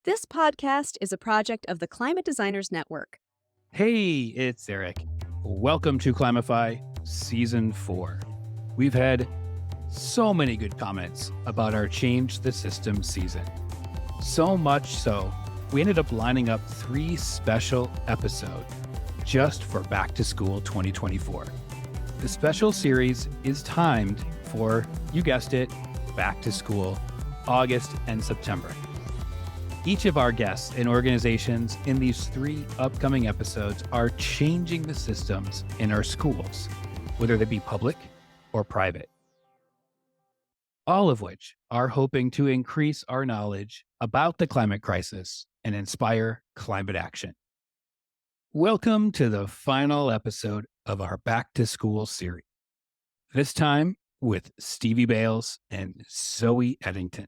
This podcast is a project of the Climate Designers Network. Hey, it's Eric. Welcome to Climify Season 4. We've had so many good comments about our Change the System season. So much so, we ended up lining up 3 special episodes just for Back to School 2024. The special series is timed for, you guessed it, Back to School, August and September. Each of our guests and organizations in these 3 upcoming episodes are changing the systems in our schools, whether they be public or private. All of which are hoping to increase our knowledge about the climate crisis and inspire climate action. Welcome to the final episode of our Back to School series. This time with Stevie Bales and Zoe Edington.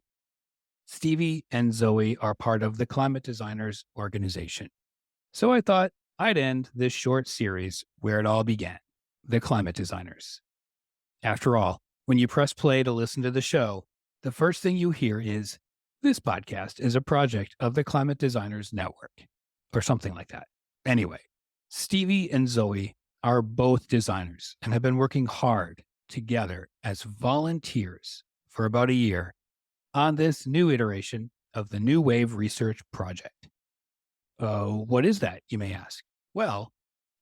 Stevie and Zoe are part of the Climate Designers organization. So I thought I'd end this short series where it all began, the Climate Designers. After all, when you press play to listen to the show, the first thing you hear is, this podcast is a project of the Climate Designers Network, or something like that. Anyway, Stevie and Zoe are both designers and have been working hard together as volunteers for about a year on this new iteration of the New Wave Research Project. What is that, you may ask? Well,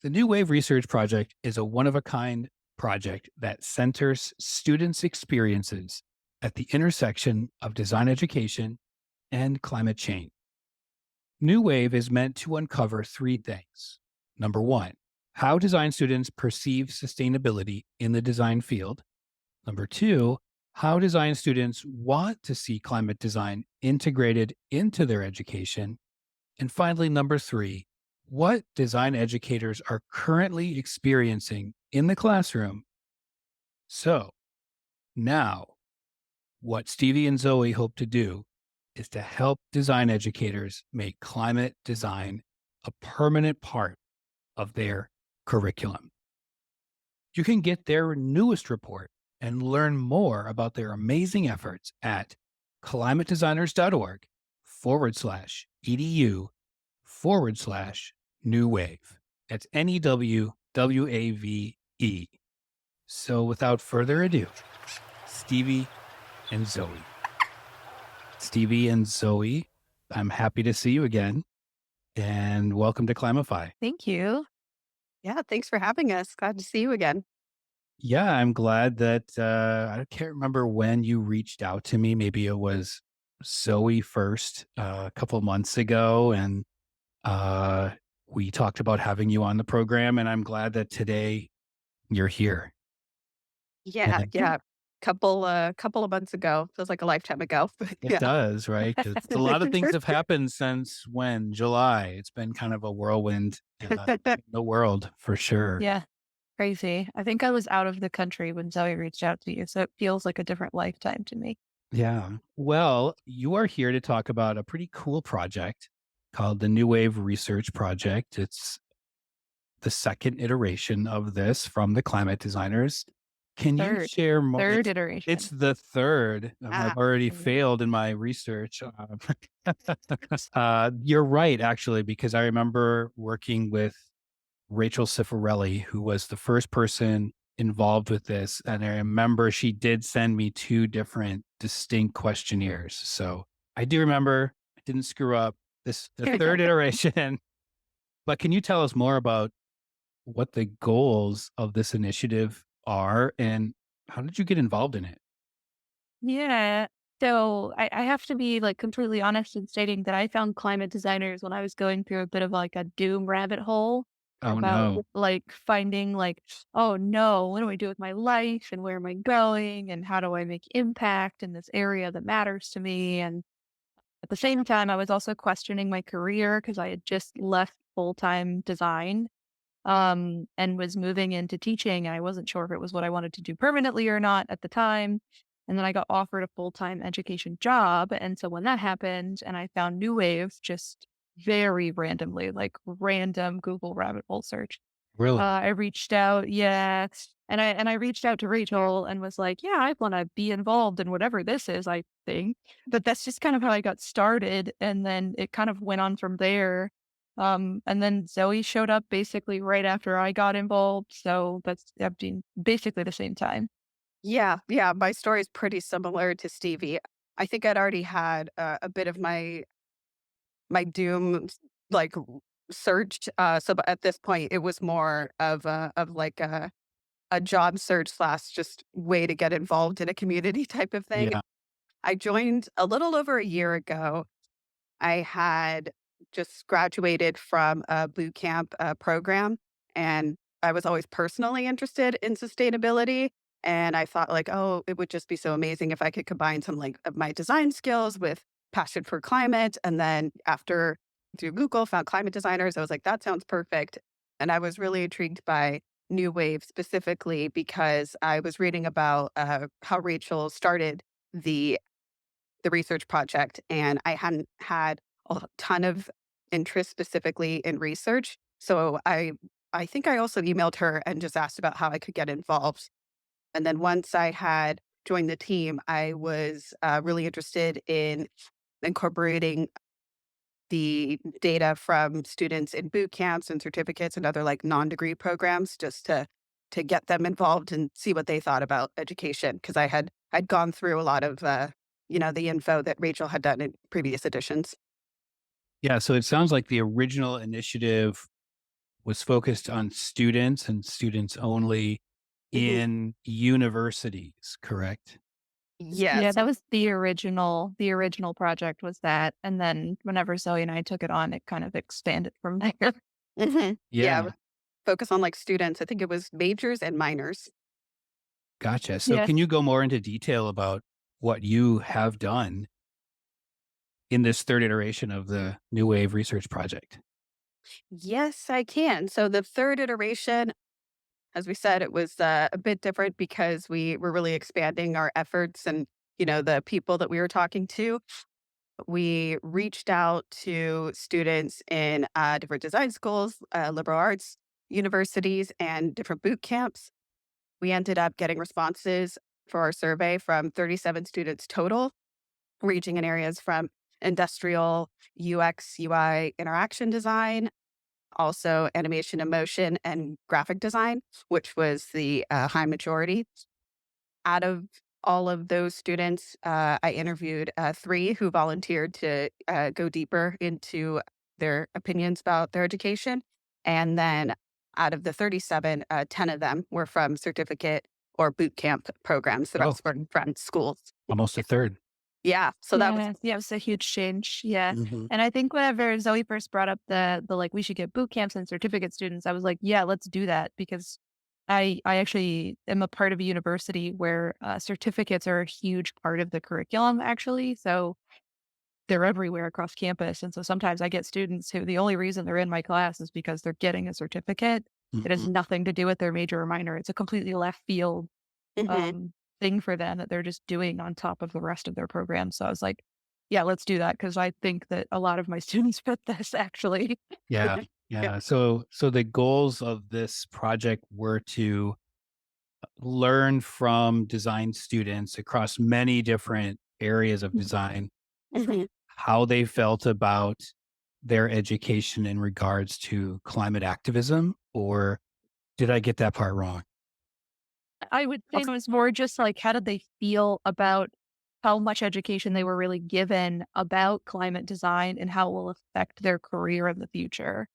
the New Wave Research Project is a one-of-a-kind project that centers students' experiences at the intersection of design education and climate change. New Wave is meant to uncover 3 things. Number 1, how design students perceive sustainability in the design field. Number 2, how design students want to see climate design integrated into their education. And finally, number 3, what design educators are currently experiencing in the classroom. So now, what Stevie and Zoe hope to do is to help design educators make climate design a permanent part of their curriculum. You can get their newest report and learn more about their amazing efforts at climatedesigners.org/edu/new wave. That's NEWWAVE. So without further ado, Stevie and Zoe. Stevie and Zoe, I'm happy to see you again, and welcome to Climify. Thank you. Yeah, thanks for having us. Glad to see you again. Yeah, I'm glad that I can't remember when you reached out to me. Maybe it was Zoe first a couple months ago, and we talked about having you on the program. And I'm glad that today you're here. Yeah, And yeah. Couple of months ago. Feels like a lifetime ago. But it yeah. does, right? 'Cause a lot of things have happened since when? July. It's been kind of a whirlwind in the world for sure. Yeah, crazy. I think I was out of the country when Zoe reached out to you, so it feels like a different lifetime to me. Yeah. Well, you are here to talk about a pretty cool project called the New Wave Research Project. It's the second iteration of this from the Climate Designers. Can you Third, share more? third It's iteration. the third. I've already Mm. failed in my research. You're right, actually, because I remember working with Rachel Cifarelli, who was the first person involved with this. And I remember she did send me 2 different distinct questionnaires. So I do remember I didn't screw up the third iteration. But can you tell us more about what the goals of this initiative are and how did you get involved in it? Yeah. So I have to be like completely honest in stating that I found climate designers when I was going through a bit of like a doom rabbit hole Oh, about no. like finding like, oh no, what do I do with my life and where am I going and how do I make impact in this area that matters to me? And at the same time, I was also questioning my career because I had just left full-time design and was moving into teaching. And I wasn't sure if it was what I wanted to do permanently or not at the time. And then I got offered a full-time education job. And so when that happened and I found New Wave just very randomly, like random Google rabbit hole search, Really? I reached out, yeah, And I reached out to Rachel and was like, "Yeah, I wanna be involved in whatever this is, I think." But that's just kind of how I got started, and then it kind of went on from there. And then Zoe showed up basically right after I got involved, so that's I mean, basically the same time. Yeah, yeah, my story is pretty similar to Stevie. I think I'd already had a bit of my doom like search. So at this point, it was more of like a job search slash just way to get involved in a community type of thing. Yeah. I joined a little over a year ago. I had just graduated from a boot camp program, and I was always personally interested in sustainability. And I thought, like, oh, it would just be so amazing if I could combine some like of my design skills with passion for climate. And then after through Google, found climate designers. I was like, that sounds perfect. And I was really intrigued by New Wave specifically because I was reading about how Rachel started the the research project, and I hadn't had a ton of interest specifically in research. So I think I also emailed her and just asked about how I could get involved. And then once I had joined the team, I was really interested in incorporating the data from students in boot camps and certificates and other like non-degree programs just to get them involved and see what they thought about education because I'd gone through a lot of the info that Rachel had done in previous editions. Yeah. So it sounds like the original initiative was focused on students and students only Mhm. in universities, correct? Yeah, Yes. that was the original project was that, and then whenever Zoe and I took it on, it kind of expanded from there. Yeah, Yeah. focus on like students. I think it was majors and minors. Gotcha. So Yes. can you go more into detail about what you have done in this third iteration of the New Wave Research Project? Yes, I can. So the third iteration, as we said, it was a bit different because we were really expanding our efforts and, the people that we were talking to. We reached out to students in different design schools, liberal arts universities, and different boot camps. We ended up getting responses for our survey from 37 students total, ranging in areas from industrial, UX, UI, interaction design, also animation and motion and graphic design, which was the high majority. Out of all of those students, I interviewed three who volunteered to go deeper into their opinions about their education. And then out of the 37, 10 of them were from certificate or boot camp programs. The Oh, rest were from schools. almost a third. Yeah. So that was, Yeah, yeah, it was a huge change, yeah, Hmm. and I think whenever Zoe first brought up the, like, "We should get boot camps and certificate students," I was like, "Yeah, let's do that," because I actually am a part of a university where, certificates are a huge part of the curriculum, actually, so they're everywhere across campus, and so sometimes I get students who the only reason they're in my class is because they're getting a certificate. It has Hmm. nothing to do with their major or minor, it's a completely left field mhm. thing for them that they're just doing on top of the rest of their program. So I was like, yeah, let's do that because I think that a lot of my students fit this actually. Yeah. Yeah. Yeah. So the goals of this project were to learn from design students across many different areas of design Mhm. how they felt about their education in regards to climate activism, or did I get that part wrong? I would say it was more just like how did they feel about how much education they were really given about climate design and how it will affect their career in the future.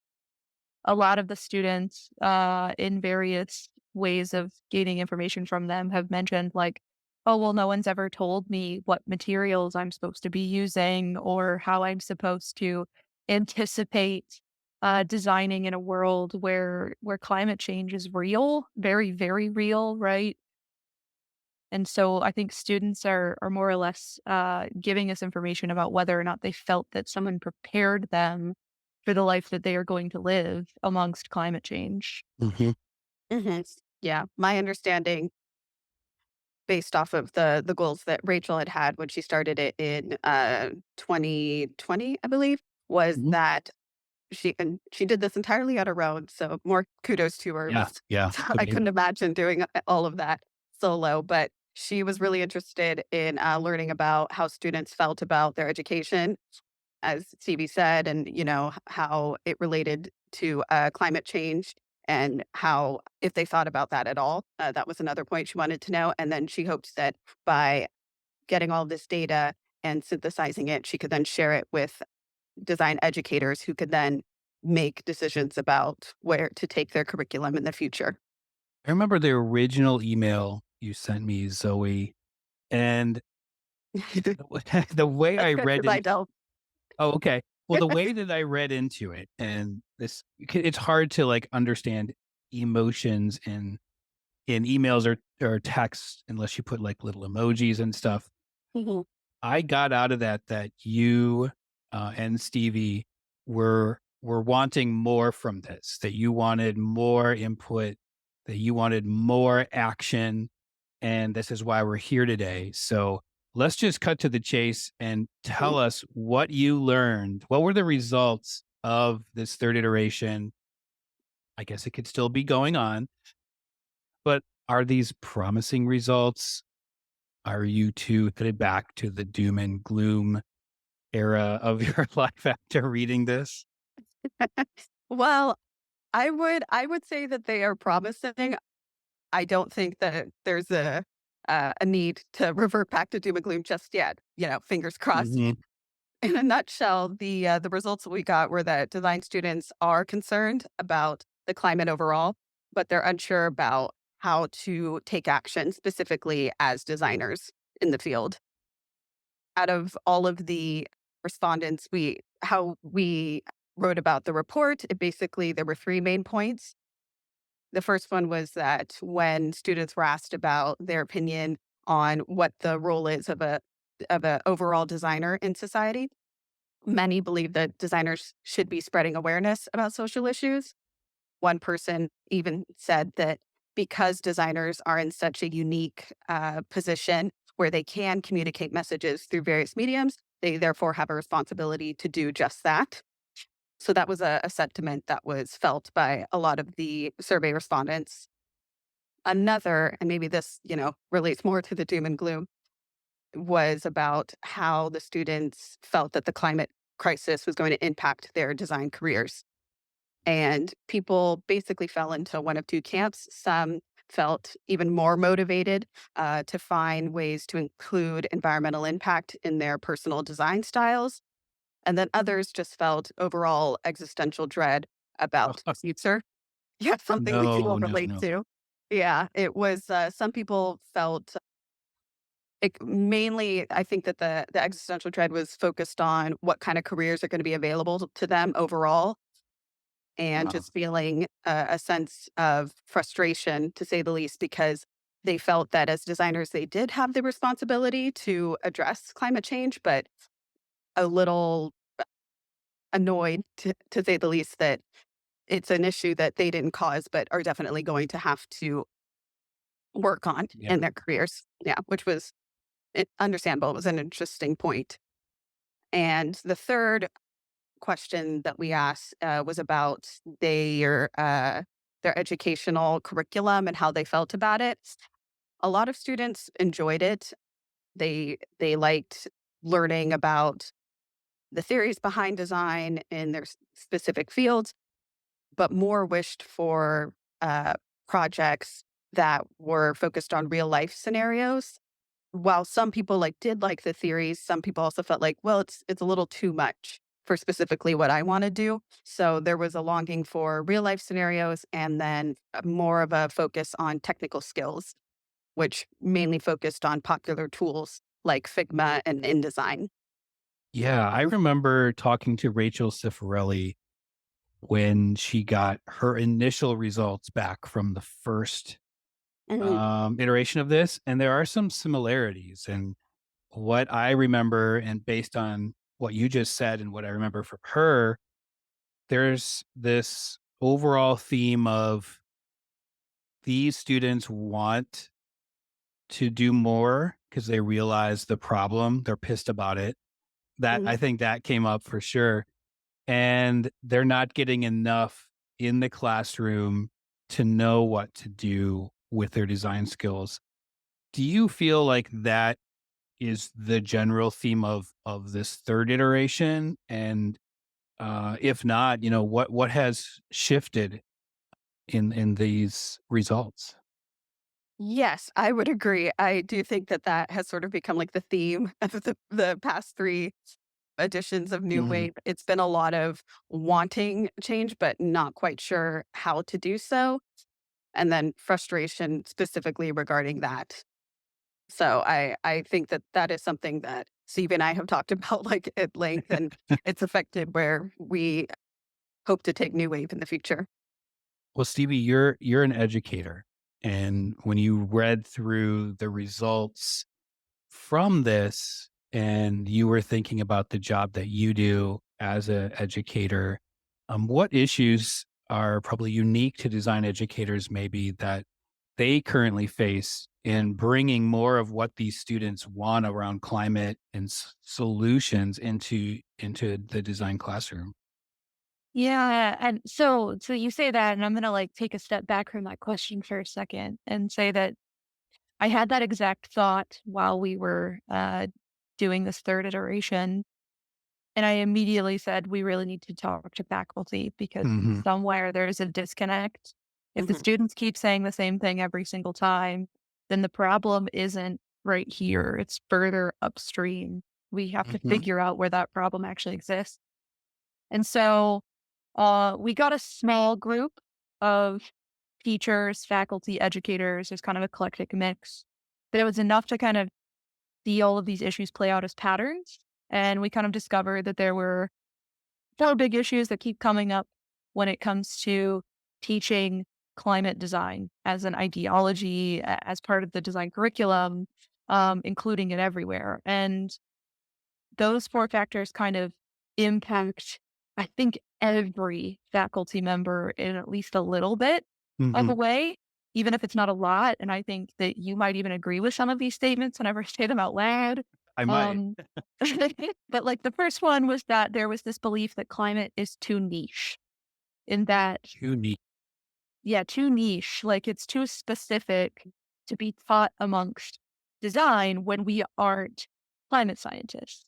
A lot of the students in various ways of gaining information from them have mentioned like, oh, well, no one's ever told me what materials I'm supposed to be using or how I'm supposed to anticipate designing in a world where climate change is real, very, very real, right? And so I think students are more or less giving us information about whether or not they felt that someone prepared them for the life that they are going to live amongst climate change. Hmm. Mhm. Yeah. My understanding based off of the goals that Rachel had had when she started it in 2020, I believe, was Hmm. that she did this entirely on her own, so more kudos to her. It Yeah. was Yeah. I couldn't Amazing. imagine doing all of that solo, but she was really interested in, learning about how students felt about their education, as Stevie said, and, how it related to, climate change and how if they thought about that at all. That was another point she wanted to know, and then she hoped that by getting all this data and synthesizing it, she could then share it with design educators who could then make decisions about where to take their curriculum in the future. I remember the original email you sent me, Zoe, and That's the way I good read because I in don't. oh, okay. Well, the way that I read into it, and it's hard to, like, understand emotions in emails or text unless you put, like, little emojis and stuff. Mhm, I got out of that you, and Stevie were wanting more from this, that you wanted more input, that you wanted more action, and this is why we're here today. So, let's just cut to the chase and mhm. tell us what you learned. What were the results of this 3rd iteration? I guess it could still be going on, but are these promising results? Are you too headed back to the doom and gloom era of your life after reading this? Well, I would say that they are promising. I don't think that there's a need to revert back to doom and gloom just yet, fingers crossed. Mhm. In a nutshell, the results that we got were that design students are concerned about the climate overall, but they're unsure about how to take action specifically as designers in the field. Out of all of the respondents, we wrote about the report, it basically there were 3 main points. The first one was that when students were asked about their opinion on what the role is of a overall designer in society, many believe that designers should be spreading awareness about social issues. One person even said that because designers are in such a unique position where they can communicate messages through various mediums, they therefore have a responsibility to do just that. So that was a sentiment that was felt by a lot of the survey respondents. Another, and maybe this, relates more to the doom and gloom, was about how the students felt that the climate crisis was going to impact their design careers. And people basically fell into one of two camps. Some felt even more motivated to find ways to include environmental impact in their personal design styles. And then others just felt overall existential dread about the future. Yeah, something we can all No, no, relate no. to. Yeah, it was some people felt mainly, I think that the existential dread was focused on what kind of careers are going to be available to them overall and Wow. just feeling a sense of frustration, to say the least, because they felt that as designers, they did have the responsibility to address climate change, but a little annoyed, to say the least, that it's an issue that they didn't cause, but are definitely going to have to work on Yeah. in their careers. Yeah, which was understandable. It was an interesting point. And the third question that we asked was about their educational curriculum and how they felt about it. A lot of students enjoyed it. They liked learning about the theories behind design in their specific fields, but more wished for uh, projects that were focused on real life scenarios. While some people did like the theories, some people also felt like, well, it's a little too much for specifically what I want to do. So there was a longing for real life scenarios and then more of a focus on technical skills, which mainly focused on popular tools like Figma and InDesign. Yeah, I remember talking to Rachel Cifarelli when she got her initial results back from the first, Mhm, iteration of this, and there are some similarities. And what I remember, and based on what you just said and what I remember from her, there's this overall theme of these students want to do more because they realize the problem. They're pissed about it. That mhm, I think that came up for sure. and they're not getting enough in the classroom to know what to do with their design skills. Do you feel like that is the general theme of this third iteration? And if not, what has shifted in these results? Yes, I would agree. I do think that that has sort of become like the theme of the past 3 editions of New Mhm. Wave. It's been a lot of wanting change, but not quite sure how to do so, and then frustration specifically regarding that. So I think that that is something that Steve and I have talked about, like, at length, and it's affected where we hope to take New Wave in the future. Well, Stevie, you're an educator, and when you read through the results from this and you were thinking about the job that you do as an educator, what issues are probably unique to design educators maybe that they currently face in bringing more of what these students want around climate and solutions into the design classroom? Yeah, and so you say that, and I'm gonna, like, take a step back from that question for a second and say that I had that exact thought while we were, doing this 3rd iteration, and I immediately said, "We really need to talk to faculty because Hmm. somewhere there's a disconnect. If the Mhm, students keep saying the same thing every single time, then the problem isn't right here, it's further upstream. We have to Hmm. figure out where that problem actually exists." And so, we got a small group of teachers, faculty, educators. There's kind of eclectic mix, but it was enough to kind of see all of these issues play out as patterns. And we kind of discovered that there were 4 big issues that keep coming up when it comes to teaching climate design as an ideology, as part of the design curriculum, including it everywhere. And those 4 factors kind of impact, I think, every faculty member in at least a little bit of Hmm. a way, even if it's not a lot, and I think that you might even agree with some of these statements whenever I say them out loud. I might. Um, but, like, the first one was that there was this belief that climate is too niche, in that Unique. yeah, too niche, like, it's too specific to be taught amongst design when we aren't climate scientists,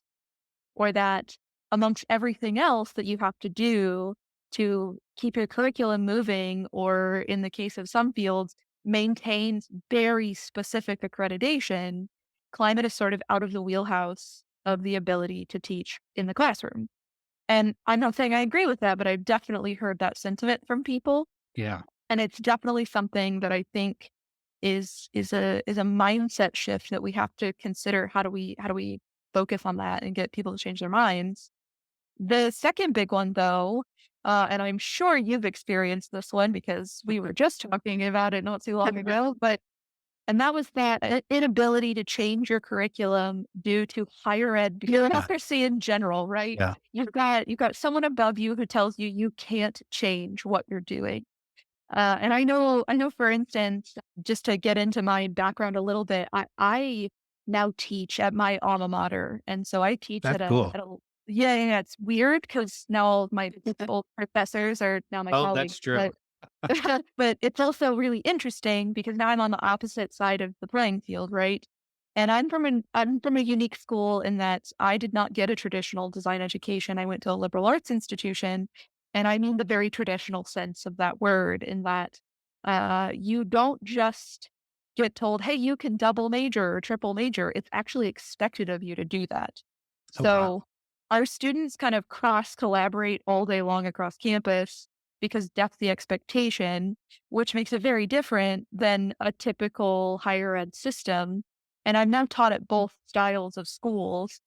or that amongst everything else that you have to do to keep your curriculum moving, or in the case of some fields, maintain very specific accreditation, climate is sort of out of the wheelhouse of the ability to teach in the classroom. And I'm not saying I agree with that, but I've definitely heard that sentiment from people. Yeah. And it's definitely something that I think is a mindset shift that we have to consider. How do we focus on that and get people to change their minds? The second big one, though, and I'm sure you've experienced this one because we were just talking about it not too long ago, but and that was that inability to change your curriculum due to higher ed Yeah. bureaucracy in general, right? Yeah. You've got someone above you who tells you you can't change what you're doing. And I know, for instance, just to get into my background a little bit, I now teach at my alma mater, and so I teach That's cool. yeah, yeah, yeah, it's weird because now all of my old professors are now my Oh, colleagues, that's true. but but it's also really interesting because now I'm on the opposite side of the playing field, right? And I'm from a unique school in that I did not get a traditional design education. I went to a liberal arts institution, and I mean the very traditional sense of that word, in that you don't just get told, "Hey, you can double major or triple major." It's actually expected of you to do that. Oh, wow. So our students kind of cross collaborate all day long across campus because that's the expectation, which makes it very different than a typical higher ed system. And I've now taught at both styles of schools.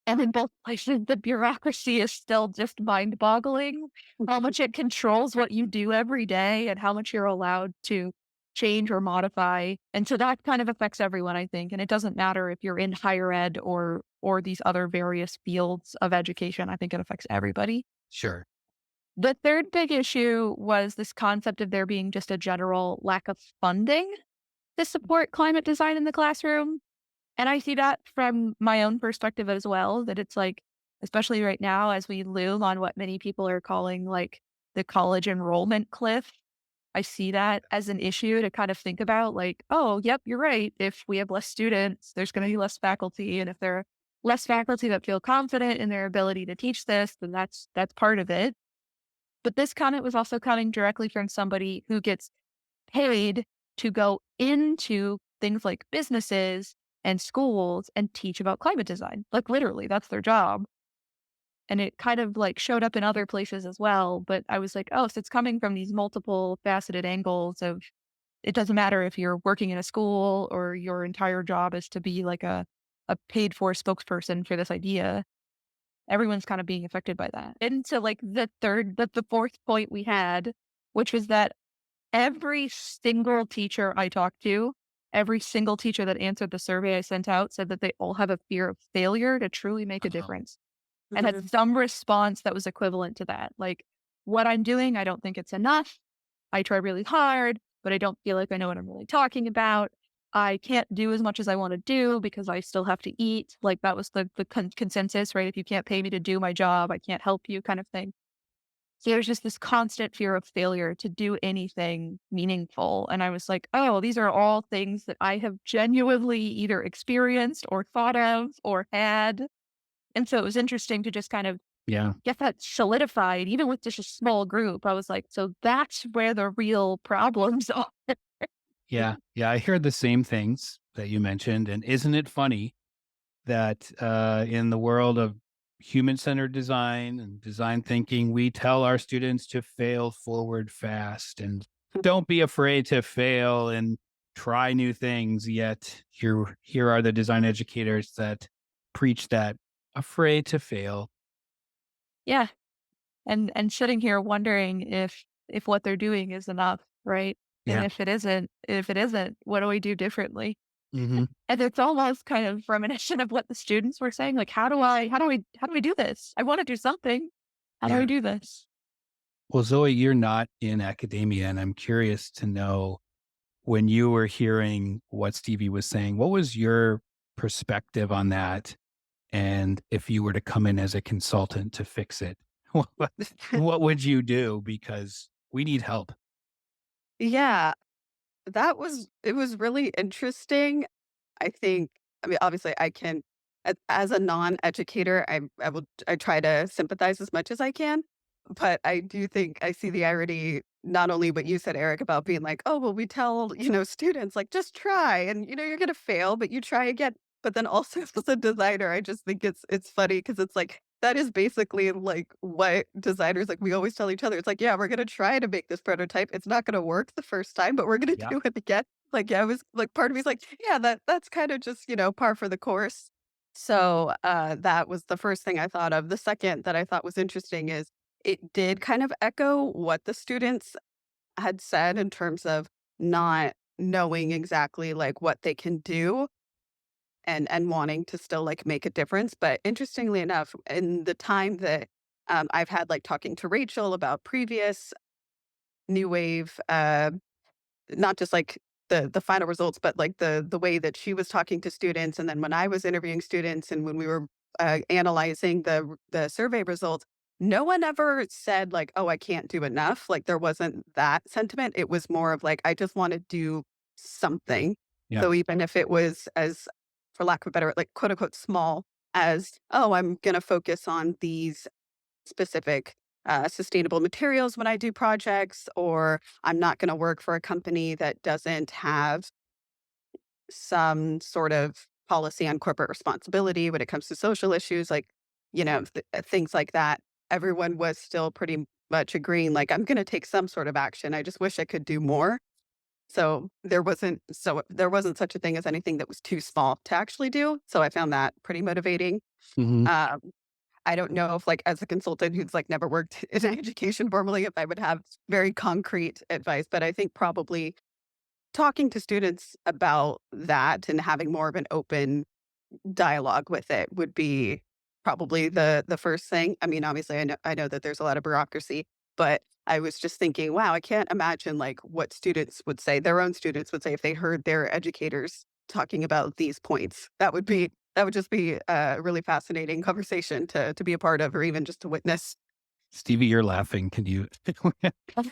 And in both places, the bureaucracy is still just mind boggling, how much it controls what you do every day and how much you're allowed to change or modify. And so that kind of affects everyone, I think. And it doesn't matter if you're in higher ed or these other various fields of education. I think it affects everybody. Sure. The third big issue was this concept of there being just a general lack of funding to support climate design in the classroom. And I see that from my own perspective as well, that it's like especially right now as we loom on what many people are calling like the college enrollment cliff. I see that as an issue to kind of think about like, oh, yep, you're right. If we have less students, there's going to be less faculty. And if there are less faculty that feel confident in their ability to teach this, then that's part of it. But this comment was also coming directly from somebody who gets paid to go into things like businesses and schools and teach about climate design. Like literally, that's their job. And it kind of like showed up in other places as well. But I was like, oh, so it's coming from these multiple faceted angles of it doesn't matter if you're working in a school or your entire job is to be like a paid for spokesperson for this idea. Everyone's kind of being affected by that. And so like the fourth point we had, which was that every single teacher I talked to, every single teacher that answered the survey I sent out said that they all have a fear of failure to truly make a Uh-oh. difference and had some response that was equivalent to that. Like, what I'm doing, I don't think it's enough. I try really hard, but I don't feel like I know what I'm really talking about. I can't do as much as I want to do because I still have to eat. Like that was the consensus, right? If you can't pay me to do my job, I can't help you, kind of thing. So there's just this constant fear of failure to do anything meaningful. And I was like, oh, these are all things that I have genuinely either experienced or thought of or had. And so it was interesting to just kind of Yeah. get that solidified, even with just a small group. I was like, so that's where the real problems are. Yeah. Yeah. I hear the same things that you mentioned. And isn't it funny that in the world of human centered design and design thinking, we tell our students to fail forward fast and don't be afraid to fail and try new things. Yet here are the design educators that preach that afraid to fail. Yeah. And sitting here wondering if what they're doing is enough, right? And Yeah. if it isn't, what do we do differently? Hmm. And it's almost kind of reminiscent of what the students were saying. Like, how do we do this? I want to do something. How do I Yeah. do this? Well, Zoe, you're not in academia, and I'm curious to know when you were hearing what Stevie was saying, what was your perspective on that? And if you were to come in as a consultant to fix it, what what would you do? Because we need help. Yeah, it was really interesting. I think I mean, obviously, I can as a non-educator, I try to sympathize as much as I can, but I do think I see the irony, not only what you said, Eric, about being like, "Oh, well, we tell, students, like, just try and, you're gonna fail, but you try again." But then also as a designer, I just think it's funny because it's like, that is basically, like, what designers like, we always tell each other, it's like, "Yeah, we're gonna try to make this prototype. It's not gonna work the first time, but we're gonna Yeah. do it again." Like, yeah, I was like, part of me is like, yeah, that's kinda just, par for the course. So, that was the first thing I thought of. The second that I thought was interesting is it did kind of echo what the students had said in terms of not knowing exactly, like, what they can do and wanting to still, like, make a difference. But interestingly enough, in the time that, I've had, like, talking to Rachel about previous new wave, not just, like, the final results, but, like, the way that she was talking to students, and then when I was interviewing students and when we were, analyzing the survey results, no one ever said, like, "Oh, I can't do enough." Like, there wasn't that sentiment. It was more of, like, "I just wanna do something." Yeah. So even if it was as, for lack of a better, like, quote, unquote, "small" as, "Oh, I'm gonna focus on these specific, sustainable materials when I do projects," or "I'm not gonna work for a company that doesn't have some sort of policy on corporate responsibility when it comes to social issues," like, things like that. Everyone was still pretty much agreeing, like, "I'm gonna take some sort of action. I just wish I could do more." So there wasn't such a thing as anything that was too small to actually do, so I found that pretty motivating. Hmm. Um I don't know if, like, as a consultant who's, like, never worked in education formally, if I would have very concrete advice, but I think probably talking to students about that and having more of an open dialogue with it would be probably the first thing. I mean, obviously, I know that there's a lot of bureaucracy, but I was just thinking, wow, I can't imagine, like, what students would say, their own students would say if they heard their educators talking about these points. That would be That would just be a really fascinating conversation to be a part of or even just to witness. Stevie, you're laughing. Can you?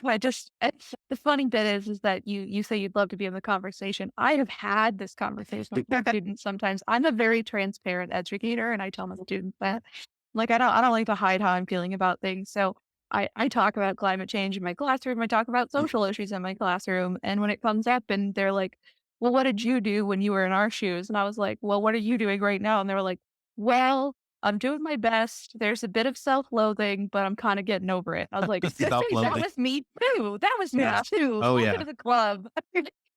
I just it's the funny bit is that you say you'd love to be in the conversation. I have had this conversation with students sometimes. I'm a very transparent educator, and I tell my students that. Like, I don't like to hide how I'm feeling about things, so I talk about climate change in my classroom, I talk about social issues in my classroom, and when it comes up and they're like, "Well, what did you do when you were in our shoes?" And I was like, "Well, what are you doing right now?" And they were like, "Well, I'm doing my best. There's a bit of self-loathing, but I'm kinda getting over it." I was like, "Hey, that Self-loathing. was me too. That was me Yeah. too. Oh Welcome to yeah. the club."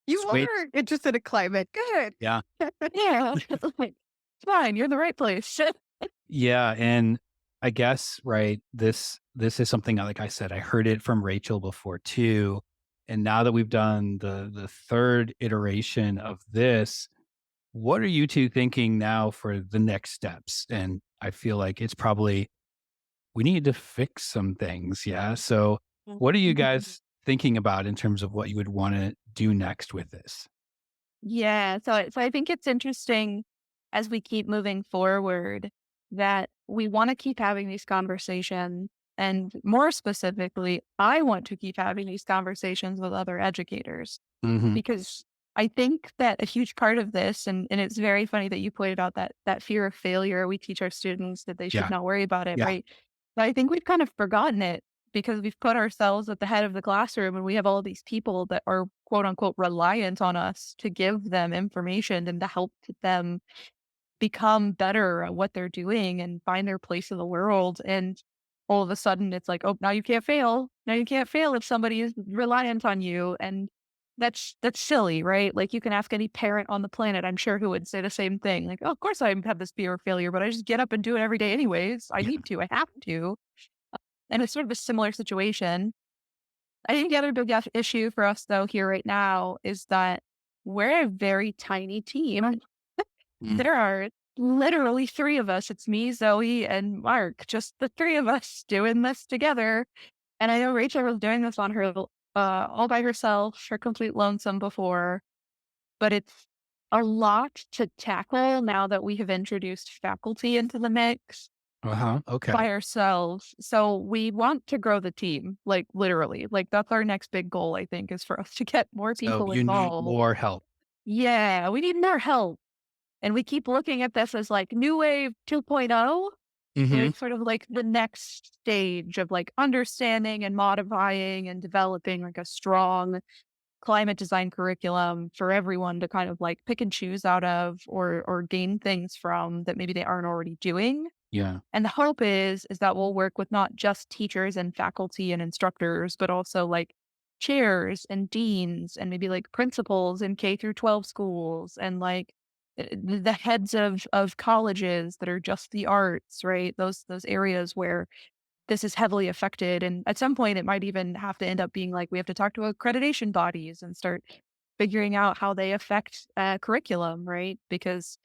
You Sweet. are interested in climate. Good. Yeah. Yeah. Like, "It's fine. You're in the right place." Yeah, and I guess, right, this is something like I said, I heard it from Rachel before too, and now that we've done the 3rd iteration of this, what are you 2 thinking now for the next steps? And I feel like it's probably we need to fix some things, yeah? So, what are you guys thinking about in terms of what you would wanna do next with this? Yeah, so I think it's interesting as we keep moving forward that we wanna keep having these conversations, and more specifically, I want to keep having these conversations with other educators Mhm. because I think that a huge part of this, and it's very funny that you pointed out that fear of failure, we teach our students that they should Yeah, not worry about it, yeah, right? But I think we've kind of forgotten it because we've put ourselves at the head of the classroom and we have all these people that are quote unquote reliant on us to give them information and to help them become better at what they're doing and find their place in the world. And all of a sudden it's like, oh, now you can't fail. Now you can't fail if somebody is reliant on you. And that's silly, right? Like you can ask any parent on the planet, I'm sure, who would say the same thing. Like, oh, of course I have this fear of failure, but I just get up and do it every day anyways. I yeah. need to, I have to. And it's sort of a similar situation. I think the other big issue for us though here right now is that we're a very tiny team. Mm. There are literally 3 of us. It's me, Zoe, and Mark, just the 3 of us doing this together. And I know Rachel was doing this on her all by herself, her complete lonesome before, but it's a lot to tackle now that we have introduced faculty into the mix Uh-huh, okay. by ourselves. So we want to grow the team, like literally. Like that's our next big goal, I think, is for us to get more So, people you need involved. more help. Yeah, we need more help. And we keep looking at this as like new wave 2.0. Mhm. It's sort of like the next stage of like understanding and modifying and developing like a strong climate design curriculum for everyone to kind of like pick and choose out of or gain things from that maybe they aren't already doing. Yeah. And the hope is that we'll work with not just teachers and faculty and instructors, but also like chairs and deans and maybe like principals in K through 12 schools and like the heads of colleges that are just the arts, right? Those areas where this is heavily affected. And at some point, it might even have to end up being like we have to talk to accreditation bodies and start figuring out how they affect curriculum, right? Because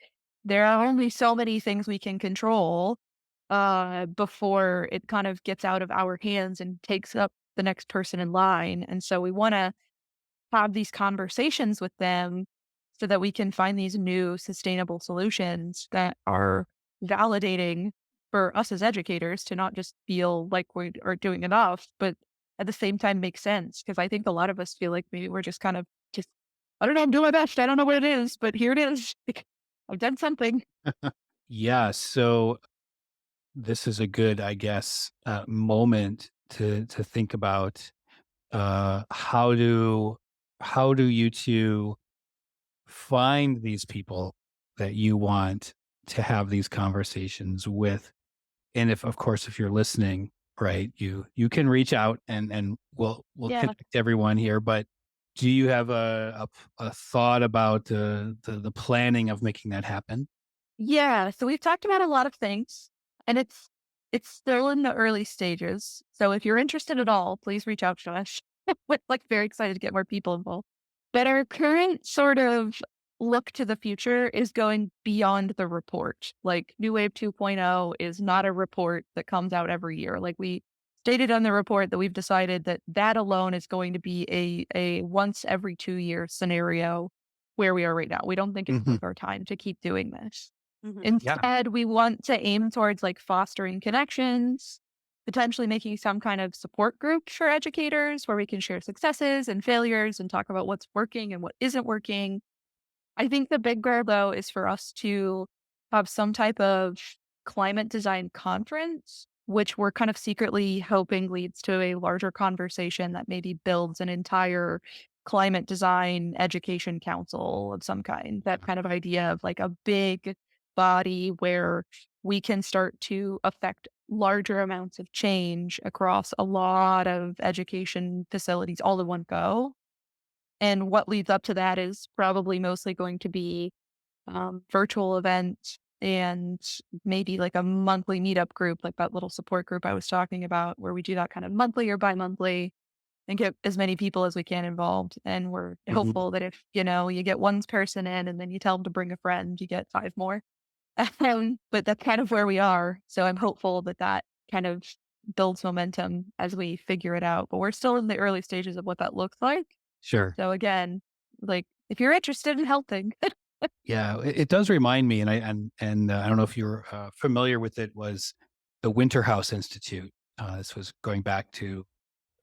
there are only so many things we can control before it kind of gets out of our hands and takes up the next person in line. And so we want to have these conversations with them so that we can find these new sustainable solutions that are validating for us as educators to not just feel like we are doing enough, but at the same time make sense. Because I think a lot of us feel like maybe we're just kind of just, I don't know, I'm doing my best. I don't know what it is, but here it is. I've done something. Yeah, so this is a good, I guess, moment to think about, how do you 2 find these people that you want to have these conversations with? And if, of course, if you're listening, right, you can reach out and we'll Yeah. connect everyone here. But do you have a thought about the planning of making that happen? Yeah, so we've talked about a lot of things, and it's still in the early stages. So if you're interested at all, please reach out to us. We're like very excited to get more people involved. But our current sort of look to the future is going beyond the report. Like New Wave 2.0 is not a report that comes out every year. Like we stated on the report that we've decided that that alone is going to be a once every 2 year scenario where we are right now. We don't think it's Mhm. worth our time to keep doing this. Mhm. Yeah. Instead, we want to aim towards like fostering connections, potentially making some kind of support group for educators where we can share successes and failures and talk about what's working and what isn't working. I think the big goal, though, is for us to have some type of climate design conference, which we're kind of secretly hoping leads to a larger conversation that maybe builds an entire climate design education council of some kind. That kind of idea of like a big body where we can start to affect larger amounts of change across a lot of education facilities all in one go. And what leads up to that is probably mostly going to be virtual events and maybe like a monthly meetup group, like that little support group I was talking about, where we do that kind of monthly or bi-monthly and get as many people as we can involved. And we're Mhm. hopeful that if, you get one person in and then you tell them to bring a friend, you get five more. But that's kind of where we are. So I'm hopeful that that kind of builds momentum as we figure it out. But we're still in the early stages of what that looks like. Sure. So again, like if you're interested in helping, Yeah, it does remind me, and I don't know if you're familiar with it. Was the Winter House Institute? This was going back to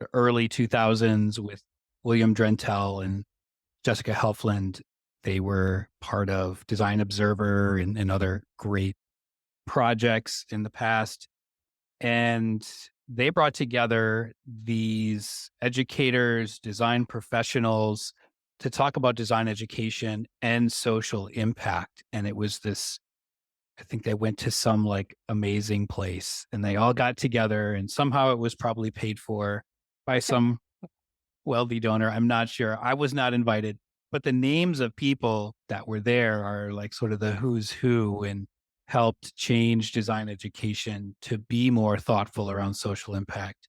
the early 2000s with William Drentel and Jessica Helfland. They were part of Design Observer and other great projects in the past. And they brought together these educators, design professionals to talk about design education and social impact. And it was this, I think they went to some like amazing place and they all got together and somehow it was probably paid for by some wealthy donor. I'm not sure. I was not invited, but the names of people that were there are like sort of the who's who and helped change design education to be more thoughtful around social impact.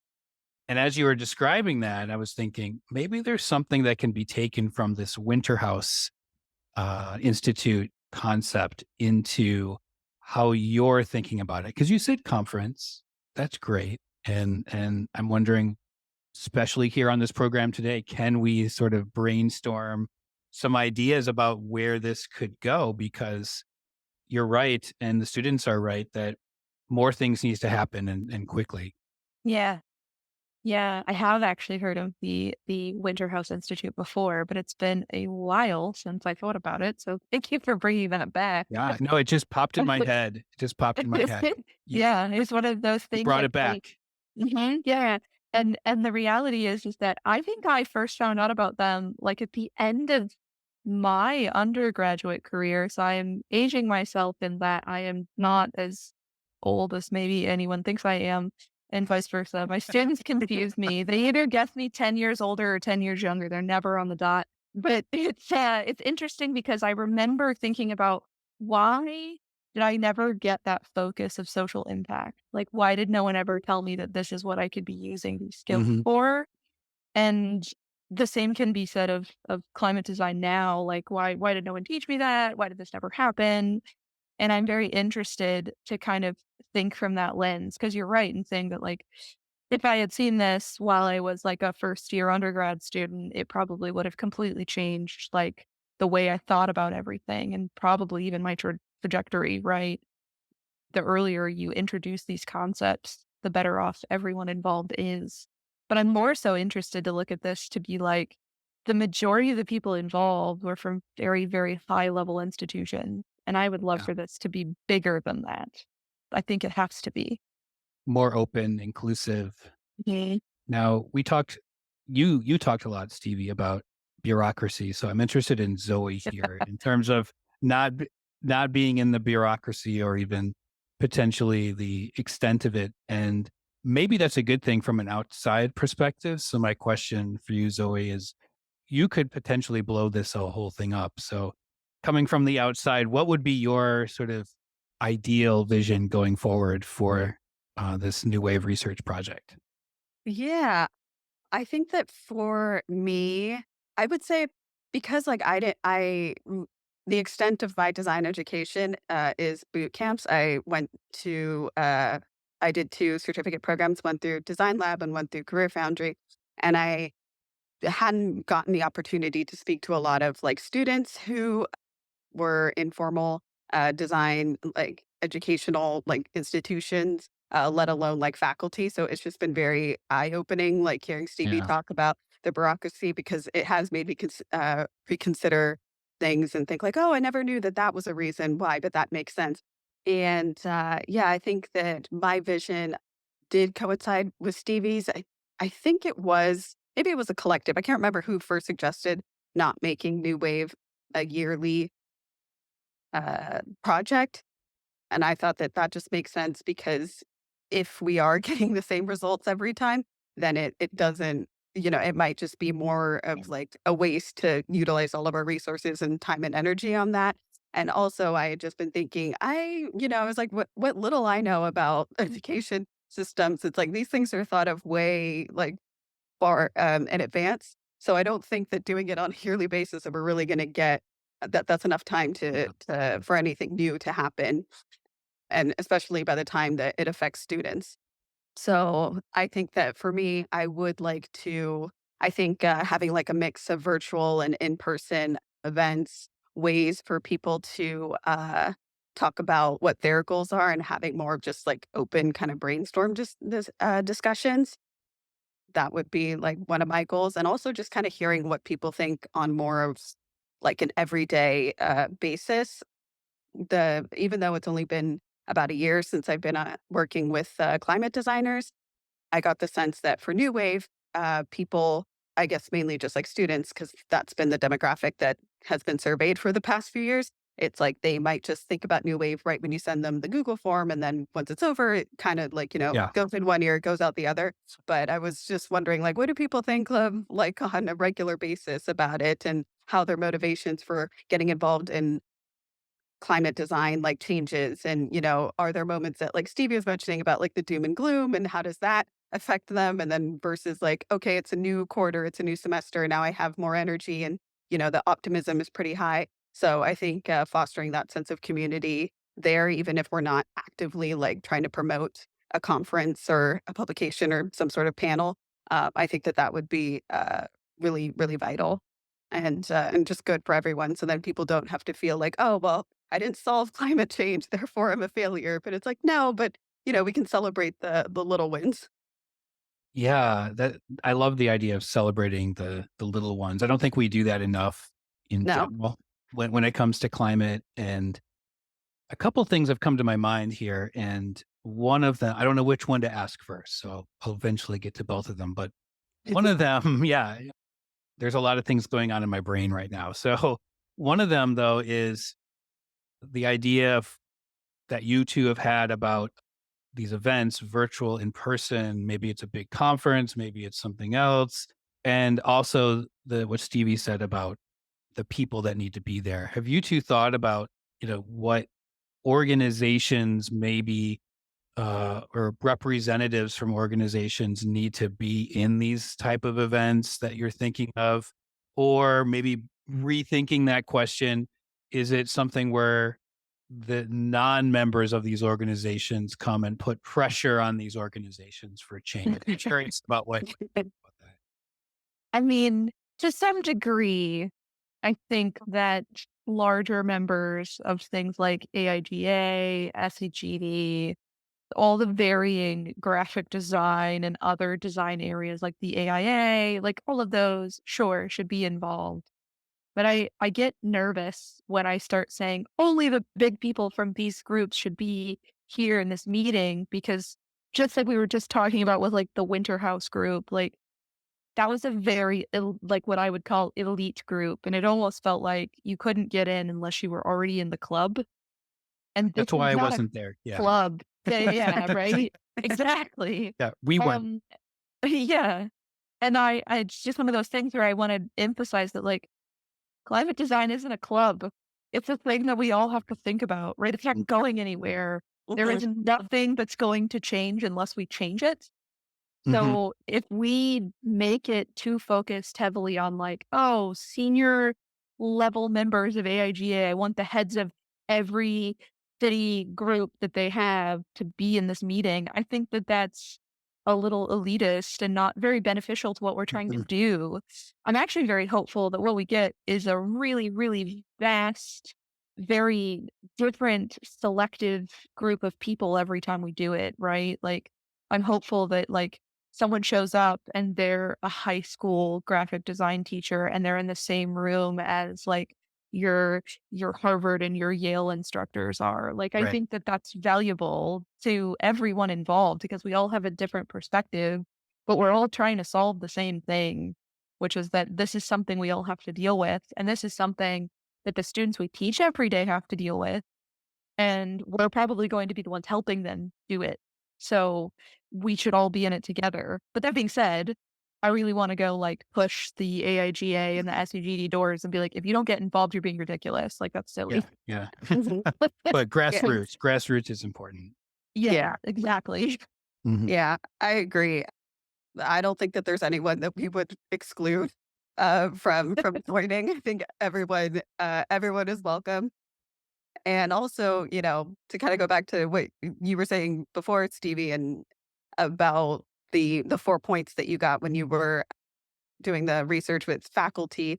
And as you were describing that, I was thinking maybe there's something that can be taken from this Winter House Institute concept into how you're thinking about it. Because you said conference, that's great, and I'm wondering, especially here on this program today, can we sort of brainstorm some ideas about where this could go? Because you're right, and the students are right that more things needs to happen and quickly. yeah, yeah, I have actually heard of the Winter House Institute before, but it's been a while since I thought about it. So thank you for bringing that back. Yeah, no, it just popped in my head. It just popped in my head. You, Yeah, it's one of those you things brought like it back. yeah. And the reality is that I think I first found out about them like at the end of my undergraduate career. So I am aging myself in that I am not as old as maybe anyone thinks I am, and vice versa. My students confuse me. They either guess me 10 years older or 10 years younger. They're never on the dot. But it's interesting because I remember thinking about why did I never get that focus of social impact? Like, why did no one ever tell me that this is what I could be using these skills Mhm. for? And the same can be said of climate design now. Like, why did no one teach me that? Why did this never happen? And I'm very interested to kind of think from that lens because you're right in saying that like if I had seen this while I was like a first year undergrad student, it probably would have completely changed like the way I thought about everything and probably even my trajectory, right? The earlier you introduce these concepts, the better off everyone involved is. But I'm more so interested to look at this to be like the majority of the people involved were from very, very high level institutions. And I would love Yeah. for this to be bigger than that. I think it has to be. More open, inclusive. Mhm. Now, you talked a lot, Stevie, about bureaucracy. So I'm interested in Zoe here in terms of not not being in the bureaucracy or even potentially the extent of it. And maybe that's a good thing from an outside perspective. So my question for you, Zoe, is you could potentially blow this whole thing up. So coming from the outside, what would be your sort of ideal vision going forward for this new wave research project? Yeah. I think that for me, I would say because like I did the extent of my design education is boot camps. I did two certificate programs, one through Design Lab and one through Career Foundry. And I hadn't gotten the opportunity to speak to a lot of like students who were informal. design, like educational, like institutions, let alone like faculty. So it's just been very eye opening, like hearing Stevie Yeah. talk about the bureaucracy because it has made me reconsider things and think like, oh, I never knew that that was a reason why, but that makes sense. And yeah, I think that my vision did coincide with Stevie's. I think it was maybe it was a collective. I can't remember who first suggested not making New Wave a yearly project, and I thought that that just makes sense because if we are getting the same results every time, then it doesn't, it might just be more of like a waste to utilize all of our resources and time and energy on that. And also I had just been thinking, I was like, what little I know about education systems, it's like these things are thought of way like far in advance. So I don't think that doing it on a yearly basis that we're really gonna get that's enough time to for anything new to happen and especially by the time that it affects students. So I think that for me, I would like to, I think having like a mix of virtual and in person events, ways for people to talk about what their goals are and having more of just like open kind of brainstorm discussions. That would be like one of my goals. And also just kind of hearing what people think on more of like an everyday basis even though it's only been about a year since I've been working with climate designers, I got the sense that for New Wave, people, I guess mainly just like students, because that's been the demographic that has been surveyed for the past few years. It's like they might just think about New Wave right when you send them the Google form. And then once it's over, it kind of like, Yeah. goes in one ear, goes out the other. But I was just wondering, like, what do people think of like on a regular basis about it and how their motivations for getting involved in climate design, like, changes and, are there moments that, like, Stevie was mentioning about, like, the doom and gloom and how does that affect them? And then versus, like, okay, it's a new quarter, it's a new semester, now I have more energy and, the optimism is pretty high. So I think, fostering that sense of community there, even if we're not actively, like, trying to promote a conference or a publication or some sort of panel, I think that that would be, really, really vital and just good for everyone. So then people don't have to feel like, oh, well, I didn't solve climate change, therefore I'm a failure. But it's like, no, but we can celebrate the little wins. Yeah, that I love the idea of celebrating the little ones. I don't think we do that enough in No. general when it comes to climate. And a couple things have come to my mind here, and one of them, I don't know which one to ask first, so I'll eventually get to both of them. But one of them, yeah, there's a lot of things going on in my brain right now. So one of them though is the idea of that you two have had about these events, virtual, in person. Maybe it's a big conference, maybe it's something else. And also the what Stevie said about the people that need to be there. Have you two thought about, what organizations maybe or representatives from organizations need to be in these type of events that you're thinking of? Or maybe rethinking that question, is it something where the non-members of these organizations come and put pressure on these organizations for change? I'm curious about about that. I mean, to some degree, I think that larger members of things like AIGA, SEGD, all the varying graphic design and other design areas like the AIA, like all of those, sure, should be involved. But I get nervous when I start saying only the big people from these groups should be here in this meeting because just like we were just talking about with like the Winter House group, like that was a very like what I would call elite group. And it almost felt like you couldn't get in unless you were already in the club. And this That's why is I not a wasn't there. Yeah. club. Yeah, yeah, right. Exactly. Yeah, we went. Um, yeah. And it's just one of those things where I want to emphasize that like climate design isn't a club. It's a thing that we all have to think about, right? It's not going anywhere. There Mhm. is nothing that's going to change unless we change it. Mhm. So if we make it too focused heavily on like, oh, senior level members of AIGA, I want the heads of every city group that they have to be in this meeting. I think that that's a little elitist and not very beneficial to what we're trying to Mhm. do. I'm actually very hopeful that what we get is a really, really vast very different selective group of people every time we do it, right? Like, I'm hopeful that like someone shows up and they're a high school graphic design teacher and they're in the same room as like your your Harvard and your Yale instructors are. Like, I Right. think that that's valuable to everyone involved because we all have a different perspective, but we're all trying to solve the same thing, which is that this is something we all have to deal with, and this is something that the students we teach every day have to deal with, and we're probably going to be the ones helping them do it. So we should all be in it together. But that being said, I really want to go like push the AIGA and the SEGD doors and be like, if you don't get involved, you're being ridiculous. Like that's Yeah. silly. Yeah. Mhm. But Yeah. grassroots is important. Yeah, Yeah. exactly. Mhm. Yeah, I agree. I don't think that there's anyone that we would exclude, from joining. I think everyone is welcome. And also, to kinda go back to what you were saying before, Stevie, and about the 4 points that you got when you were doing the research with faculty.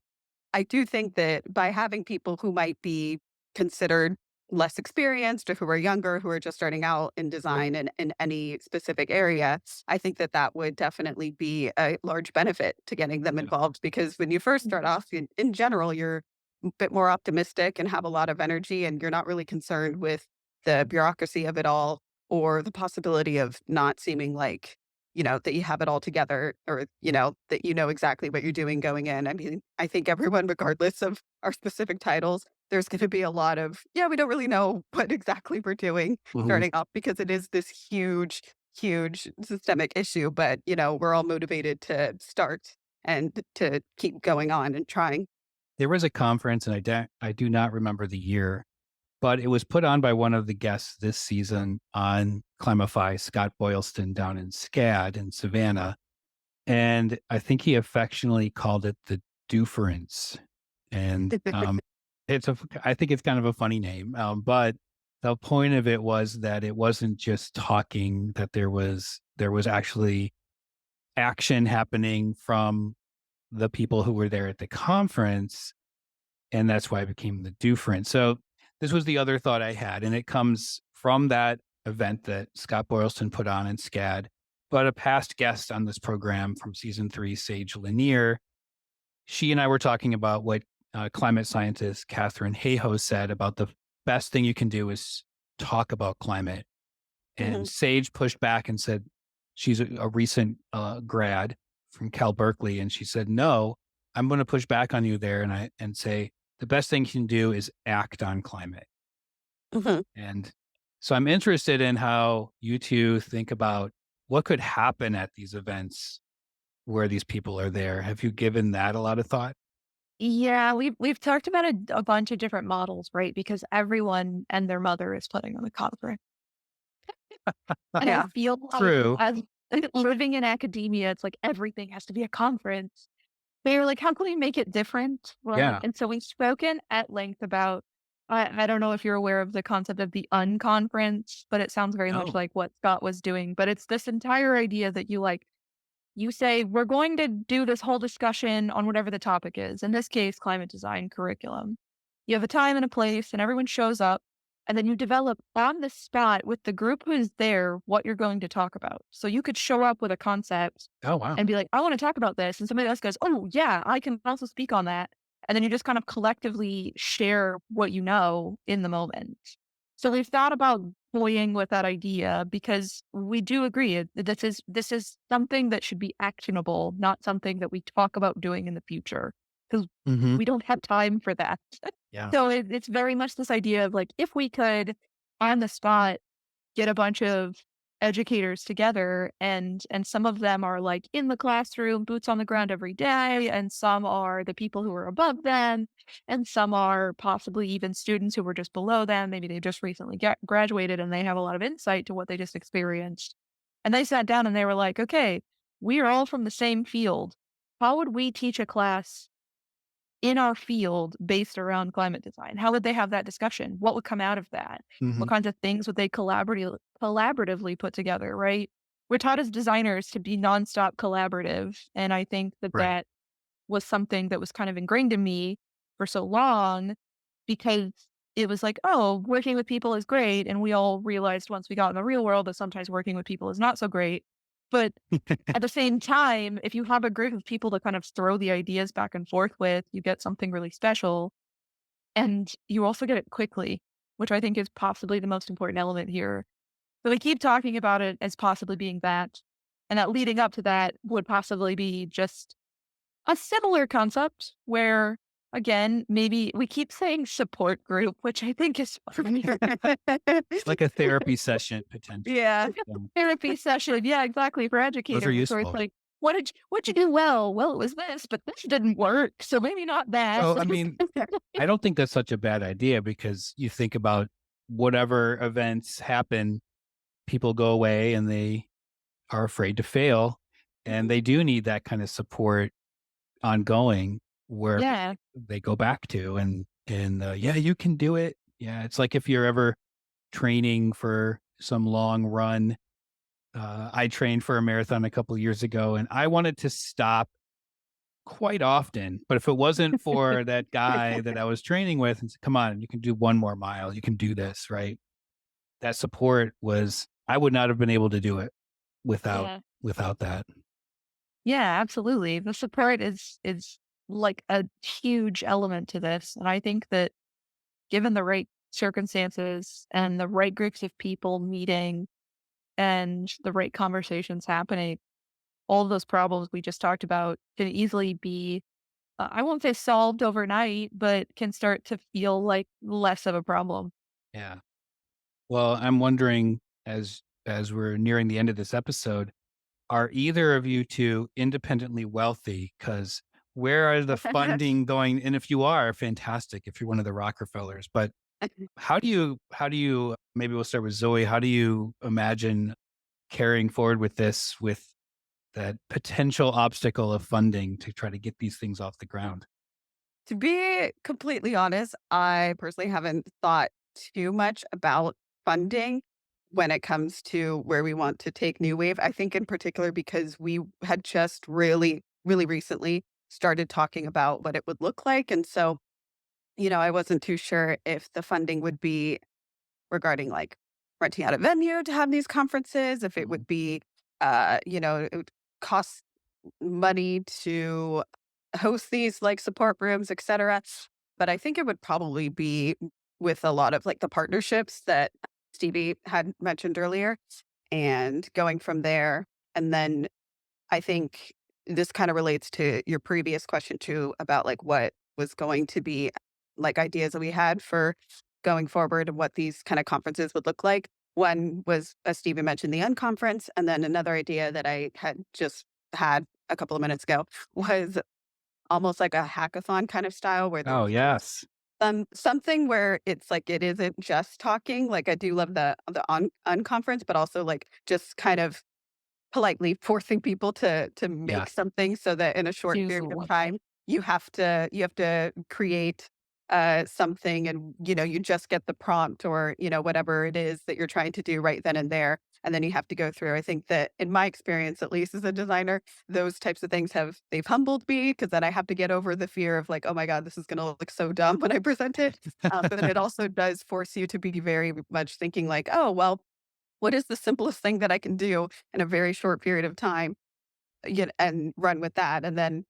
I do think that by having people who might be considered less experienced or who are younger, who are just starting out in design in any specific area, I think that that would definitely be a large benefit to getting them Yeah. involved. Because when you first start off, in general, you're a bit more optimistic and have a lot of energy, and you're not really concerned with the bureaucracy of it all or the possibility of not seeming like that you have it all together, or, that you know exactly what you're doing going in. I mean, I think everyone, regardless of our specific titles, there's going to be a lot of, yeah, we don't really know what exactly we're doing Mhm. starting off because it is this huge, huge systemic issue. But, we're all motivated to start and to keep going on and trying. There was a conference, and I do not remember the year, but it was put on by one of the guests this season on Climify, Scott Boylston down in SCAD in Savannah. And I think he affectionately called it the Dooference. And I think it's kind of a funny name. But the point of it was that it wasn't just talking, that there was actually action happening from the people who were there at the conference, and that's why it became the Dooference. So this was the other thought I had, and it comes from that event that Scott Boylston put on in SCAD, but a past guest on this program from season 3, Sage Lanier, she and I were talking about what climate scientist Catherine Hayhoe said about the best thing you can do is talk about climate. And Mhm, Sage pushed back and said she's a recent grad from Cal Berkeley, and she said, "No, I'm going to push back on you there, and say the best thing you can do is act on climate." mhm. And so I'm interested in how you two think about what could happen at these events where these people are there. Have you given that a lot of thought? Yeah, we've talked about a bunch of different models, right? Because everyone and their mother is putting on a conference. And I Yeah. feel like True. as living in academia, it's like everything has to be a conference. They were like, "How can we make it different?" Right? Yeah. And so we've spoken at length about I don't know if you're aware of the concept of the unconference, but it sounds very much No. like what Scott was doing. But it's this entire idea that you say, "We're going to do this whole discussion on whatever the topic is." In this case, climate design curriculum. You have a time and a place, and everyone shows up, and then you develop on the spot with the group who is there what you're going to talk about. So you could show up with a concept Oh, wow. and be like, "I want to talk about this." And somebody else goes, "Oh, yeah, I can also speak on that." And then you just kind of collectively share what you know in the moment. So we've thought about toying with that idea because we do agree this is something that should be actionable, not something that we talk about doing in the future because Hmm. we don't have time for that. Yeah. So it's very much this idea of like if we could on the spot get a bunch of educators together and some of them are like in the classroom boots on the ground every day and some are the people who are above them and some are possibly even students who were just below them, maybe they just recently graduated and they have a lot of insight to what they just experienced, and they sat down and they were like, okay, we are all from the same field, how would we teach a class in our field based around climate design? How would they have that discussion? What would come out of that? Hmm. What kinds of things would they collaboratively put together, right? We're taught as designers to be nonstop collaborative. And I think that Right. that was something that was kind of ingrained in me for so long because it was like, oh, working with people is great. And we all realized once we got in the real world that sometimes working with people is not so great. But at the same time, if you have a group of people to kind of throw the ideas back and forth with, you get something really special. And you also get it quickly, which I think is possibly the most important element here. So we keep talking about it as possibly being that. And that leading up to that would possibly be just a similar concept where, again, maybe we keep saying support group, which I think is Like a therapy session potentially. Yeah. like a Yeah. therapy session. Yeah, exactly. For Those are educators. So it's useful. like, what'd you do well? Well, it was this, but this didn't work. So maybe not that. So, I mean, I don't think that's such a bad idea because you think about whatever events happen, people go away and they are afraid to fail. And they do need that kind of support ongoing where Yeah. they go back to yeah, you can do it. Yeah. It's like if you're ever training for some long run. I trained for a marathon a couple of years ago and I wanted to stop quite often. But if it wasn't for that guy that I was training with and said, come on, you can do one more mile, you can do this, right? That support was, I would not have been able to do it without Yeah. without that. Yeah, absolutely. The support is like a huge element to this. And I think that given the right circumstances and the right groups of people meeting and the right conversations happening, all of those problems we just talked about can easily be, I won't say solved overnight, but can start to feel like less of a problem. Yeah. Well, I'm wondering as we're nearing the end of this episode, are either of you two independently wealthy? Because where are the funding going? And if you are, fantastic. If you're one of the Rockefellers, but how do you maybe we'll start with Zoe. How do you imagine carrying forward with this with that potential obstacle of funding to try to get these things off the ground? To be completely honest, I personally haven't thought too much about funding when it comes to where we want to take New Wave. I think in particular because we had just really recently started talking about what it would look like. And so, I wasn't too sure if the funding would be regarding like renting out a venue to have these conferences, if it Mhm. would be, it would cost money to host these like support rooms, et cetera. But I think it would probably be with a lot of like the partnerships that Stevie had mentioned earlier and going from there. And then I think this kind of relates to your previous question too about like what was going to be like ideas that we had for going forward and what these kind of conferences would look like. One was, as Stephen mentioned, the unconference. And then another idea that I had just had a couple of minutes ago was almost like a hackathon kind of style where Oh, there's yes. something where it's like it isn't just talking. Like I do love the unconference, but also like just kind of politely forcing people to make Yes. something so that in a short period of Do time, you have to create, something and, you just get the prompt or, whatever it is that you're trying to do right then and there, and then you have to go through. I think that in my experience, at least as a designer, those types of things they've humbled me because then I have to get over the fear of like, "Oh my god, this is gonna look so dumb when I present it." But then it also does force you to be very much thinking like, "Oh, well, what is the simplest thing that I can do in a very short period of time, and run with that?" And then,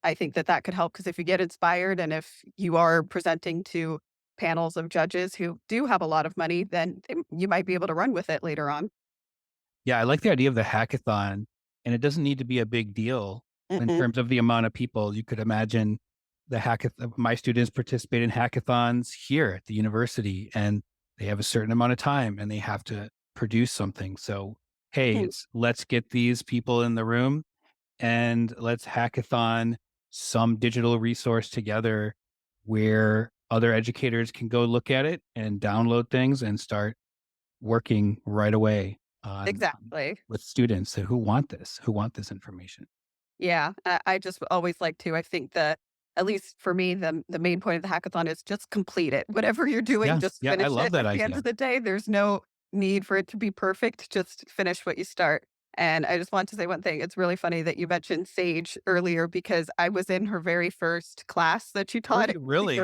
I think that that could help because if you get inspired and if you are presenting to panels of judges who do have a lot of money, then you might be able to run with it later on. Yeah, I like the idea of the hackathon, and it doesn't need to be a big deal in Mm-mm. terms of the amount of people. You could imagine my students participate in hackathons here at the university, and they have a certain amount of time and they have to produce something. So, hey, let's get these people in the room and let's hackathon some digital resource together where other educators can go look at it and download things and start working right away on Exactly. with students who want this information. Yeah, I just always like to. I think that at least for me, the main point of the hackathon is just complete it. Whatever you're doing, Yes, just yeah, I finish love it. that At the end idea. of the day, there's no need for it to be perfect. Just finish what you start. And I just want to say one thing. It's really funny that you mentioned Sage earlier because I was in her very first class that she Were taught. you really?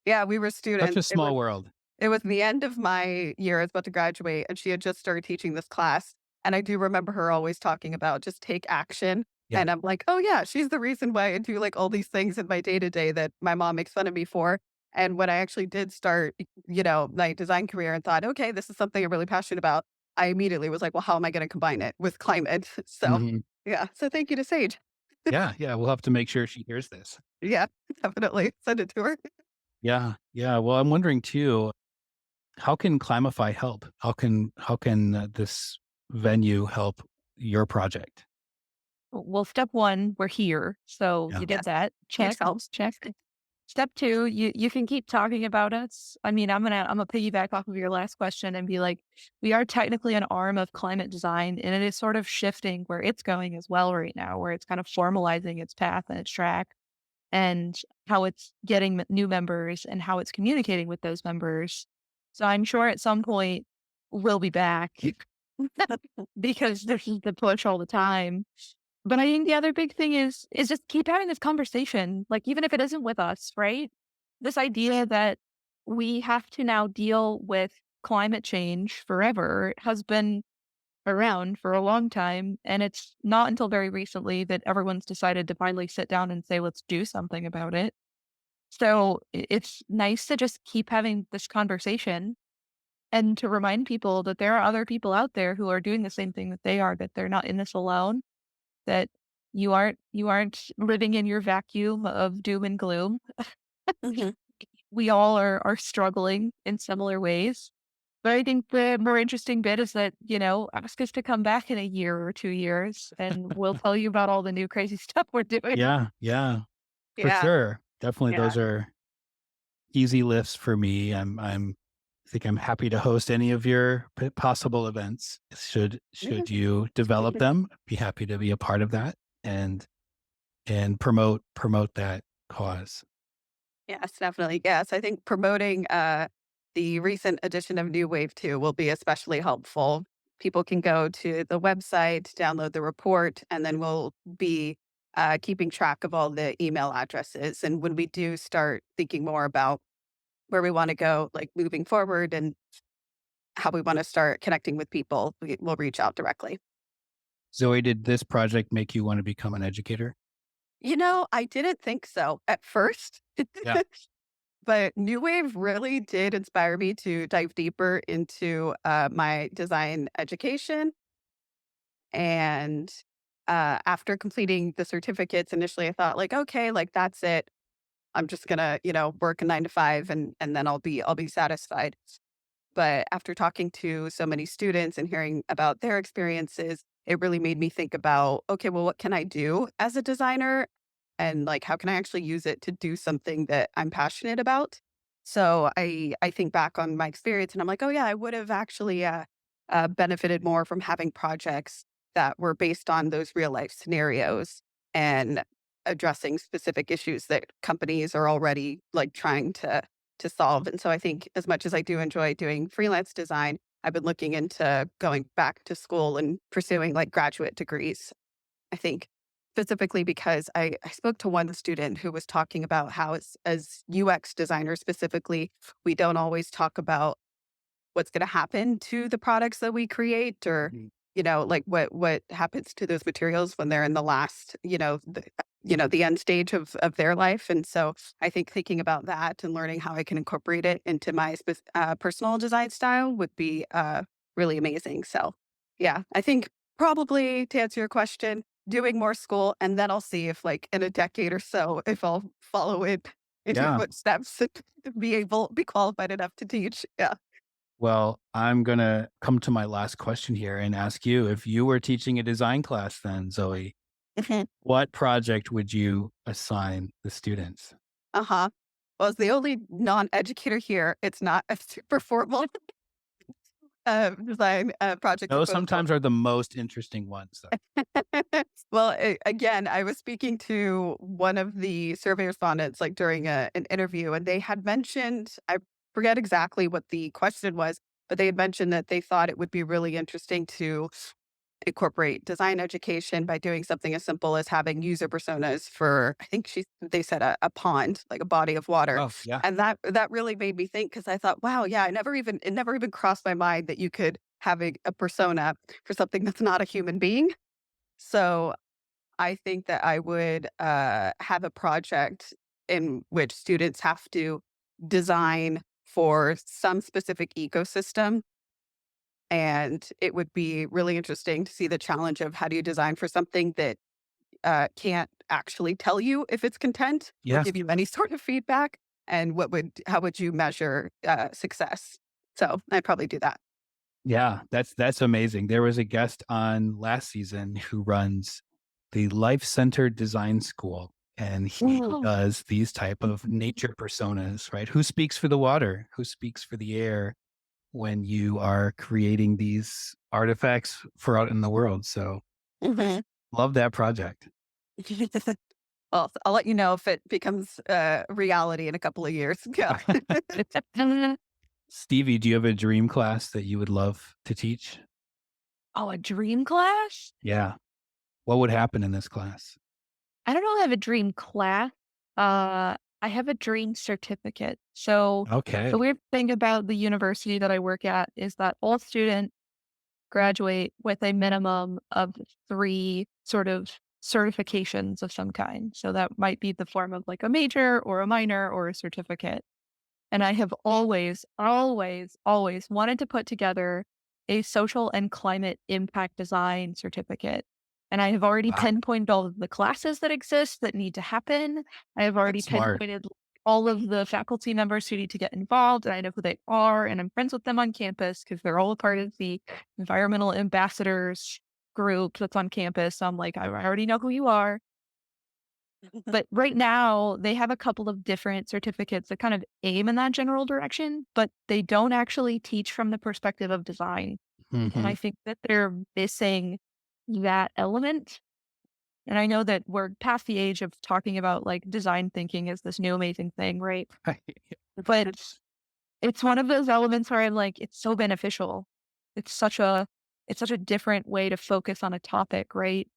Yeah, we were Such a students. small world. It was the end of my year. I was about to graduate, and she had just started teaching this class. And I do remember her always talking about just take action. Yeah. And I'm like, oh, yeah, she's the reason why I do like all these things in my day to day that my mom makes fun of me for. And when I actually did start, my design career and thought, okay, this is something I'm really passionate about, I immediately was like, well, how am I going to combine it with climate? So, Mhm. yeah. So thank you to Sage. Yeah, yeah, we'll have to make sure she hears this. Yeah, definitely. Send it to her. Yeah, yeah. Well, I'm wondering too, how can Climify help? How can this venue help your project? Well, step one, we're here. So Yeah. you did Yes. that. Huge Check, helps. check. Step two, you can keep talking about us. I mean, I'm gonna piggyback off of your last question and be like, we are technically an arm of climate design, and it is sort of shifting where it's going as well right now, where it's kind of formalizing its path and its track, and how it's getting new members and how it's communicating with those members. So I'm sure at some point we'll be back because this is the push all the time. But I think the other big thing is just keep having this conversation, like, even if it isn't with us, right? This idea that we have to now deal with climate change forever has been around for a long time, and it's not until very recently that everyone's decided to finally sit down and say, "Let's do something about it." So, it's nice to just keep having this conversation and to remind people that there are other people out there who are doing the same thing that they are, that they're not in this alone, that you aren't living in your vacuum of doom and gloom. Mhm. We all are struggling in similar ways. But I think the more interesting bit is that, ask us to come back in a year or 2 years, and we'll tell you about all the new crazy stuff we're doing. Yeah, yeah, for Yeah. sure. Definitely Yeah. those are easy lifts for me. I think I'm happy to host any of your possible events. Should you develop them, be happy to be a part of that and promote that cause. Yes, definitely. Yes, I think promoting the recent edition of New Wave 2 will be especially helpful. People can go to the website, download the report, and then we'll be keeping track of all the email addresses. And when we do start thinking more about where we want to go, like moving forward and how we want to start connecting with people, we'll reach out directly. Zoe, did this project make you want to become an educator? I didn't think so at first. Yeah. But New Wave really did inspire me to dive deeper into, my design education, and, after completing the certificates, initially, I thought, like, "Okay, like, that's it. I'm just gonna, work a 9 to 5 and then I'll be satisfied." But after talking to so many students and hearing about their experiences, it really made me think about, okay, well, what can I do as a designer? And like, how can I actually use it to do something that I'm passionate about? So I think back on my experience and I'm like, oh yeah, I would have actually benefited more from having projects that were based on those real life scenarios and addressing specific issues that companies are already like trying to solve. And so I think as much as I do enjoy doing freelance design, I've been looking into going back to school and pursuing like graduate degrees. I think specifically because I spoke to one student who was talking about how as UX designers specifically, we don't always talk about what's gonna happen to the products that we create or, Mhm. like what happens to those materials when they're in the last, the end stage of their life. And so I think thinking about that and learning how I can incorporate it into my personal design style would be really amazing. So yeah, I think probably to answer your question, doing more school and then I'll see if like in a decade or so, if I'll follow it in your Yeah. footsteps and be qualified enough to teach. Yeah. Well, I'm gonna come to my last question here and ask you if you were teaching a design class then, Zoe, what project would you assign the students? Uh-huh. Well, as the only non-educator here, it's not a super formal, design, project Those proposal. sometimes are the most interesting ones, though. Well, again, I was speaking to one of the survey respondents, like, during an interview, and they had mentioned I forget exactly what the question was, but they had mentioned that they thought it would be really interesting to incorporate design education by doing something as simple as having user personas for, I think they said a pond, like a body of water. Oh, yeah. And that really made me think because I thought, wow, yeah, it never even crossed my mind that you could have a persona for something that's not a human being. So I think that I would have a project in which students have to design for some specific ecosystem. And it would be really interesting to see the challenge of how do you design for something that can't actually tell you if it's content or Yes. give you any sort of feedback, and how would you measure success? So I'd probably do that. Yeah, that's amazing. There was a guest on last season who runs the Life Centered Design School, and he Oh, does these type of nature personas, right? Who speaks for the water? Who speaks for the air when you are creating these artifacts for out in the world? So Mhm. love that project. Well, I'll let you know if it becomes reality in a couple of years. Yeah. Stevie, do you have a dream class that you would love to teach? oh, a dream class? Yeah. What would happen in this class? I don't know. I have a dream class. I have a dream certificate. So Okay. the weird thing about the university that I work at is that all students graduate with a minimum of 3 sort of certifications of some kind. So that might be the form of like a major or a minor or a certificate. And I have always, always, always wanted to put together a social and climate impact design certificate. And I have already Wow, pinpointed all of the classes that exist that need to happen. I have already that's smart. pinpointed all of the faculty members who need to get involved, and I know who they are, and I'm friends with them on campus because they're all a part of the environmental ambassadors group that's on campus. So I'm like, I already know who you are. But right now, they have a couple of different certificates that kind of aim in that general direction, but they don't actually teach from the perspective of design. And Mhm. I think that they're missing that element. And I know that we're past the age of talking about like design thinking as this new amazing thing, right? But it's one of those elements where I'm like, it's so beneficial. It's such a it's such a different way to focus on a topic, right?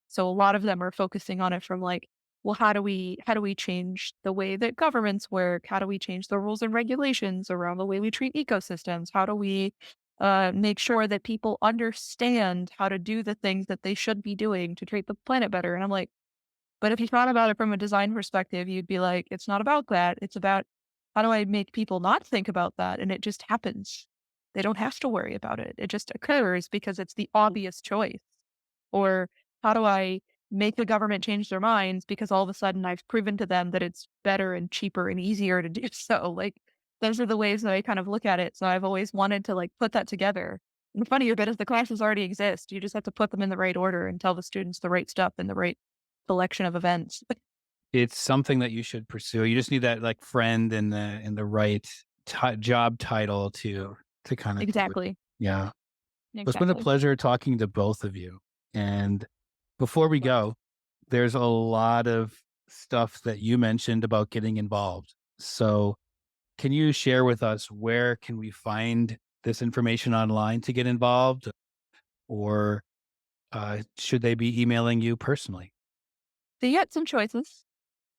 So a lot of them are focusing on it from like, well, how do we change the way that governments work? How do we change the rules and regulations around the way we treat ecosystems? How do we make sure that people understand how to do the things that they should be doing to treat the planet better? And I'm like, but if you thought about it from a design perspective, you'd be like, it's not about that. It's about how do I make people not think about that? And it just happens. They don't have to worry about it. It just occurs because it's the obvious choice. Or how do I make the government change their minds because all of a sudden I've proven to them that it's better and cheaper and easier to do so? Like those are the ways that I kind of look at it. So I've always wanted to like put that together. And the funnier bit is the classes already exist. You just have to put them in the right order and tell the students the right stuff in the right selection of events. It's something that you should pursue. You just need that, like, friend in the right job title to kinda do it. Exactly. Yeah. Well, it's been a Exactly. pleasure talking to both of you, and before we go, there's a lot of stuff that you mentioned about getting involved. So, can you share with us where can we find this information online to get involved, or, should they be emailing you personally? So you got some choices.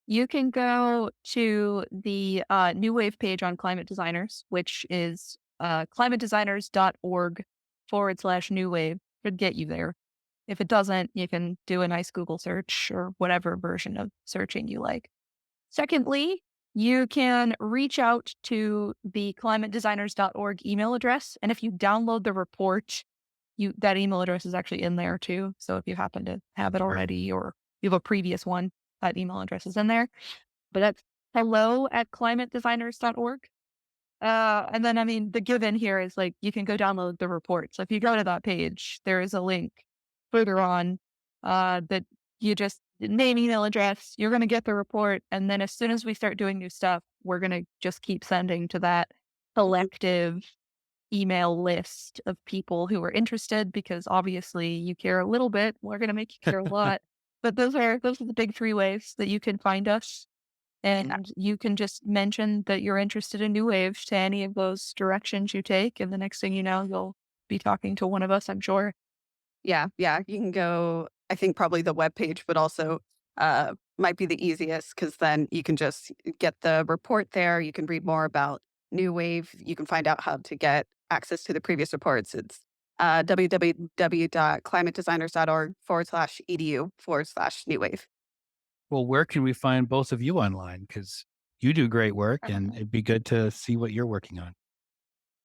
You can go to the New Wave page on Climate Designers, which is climatedesigners.org/new wave. Should get you there. If it doesn't, you can do a nice Google search or whatever version of searching you like. Secondly, you can reach out to the climatedesigners.org email address. And if you download the report, that email address is actually in there too. So if you happen to have it Sure. already or you have a previous one, that email address is in there. But that's hello@climatedesigners.org. And then, I mean, the given here is like you can go download the report. So if you go to that page, there is a link further on that you just name, email address, you're going to get the report. And then as soon as we start doing new stuff, we're going to just keep sending to that collective email list of people who are interested because obviously you care a little bit. We're going to make you care a lot. But those are the big 3 ways that you can find us. And you can just mention that you're interested in New Wave to any of those directions you take. And the next thing you know, you'll be talking to one of us, I'm sure. Yeah, yeah, you can go I think probably the webpage, but also, might be the easiest because then you can just get the report there, you can read more about New Wave, you can find out how to get access to the previous reports. It's, www.climatedesigners.org/edu/New Wave. Well, where can we find both of you online? Because you do great work and it'd be good to see what you're working on.